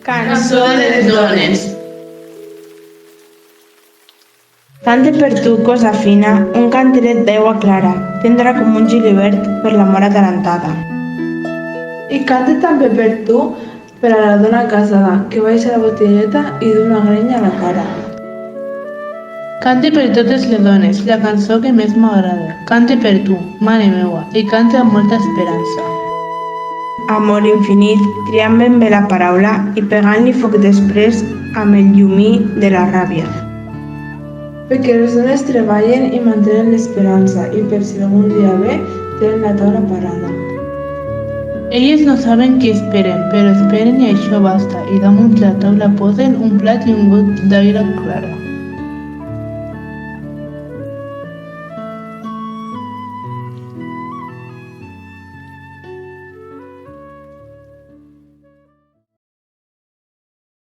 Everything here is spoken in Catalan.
Cançó de les dones. Cante per tu, cosa fina, un canteret d'aigua clara, tendra com un gilibert per l'amor atarantada. I cante també per tu, per a la dona casada, que baixa la botigueta i du una grenya a la cara. Cante per totes les dones, la cançó que més m'agrada. Cante per tu, mare meua, i cante amb molta esperança. Amor infinit, triant ben bé la paraula i pegant-li foc després amb el llumí de la ràbia. Perquè les dones treballen i mantenen l'esperança i per si algun dia ve, tenen la taula parada. Elles no saben què esperen, però esperen i això basta, i damunt la taula posen un plat i un got d'aigua clara.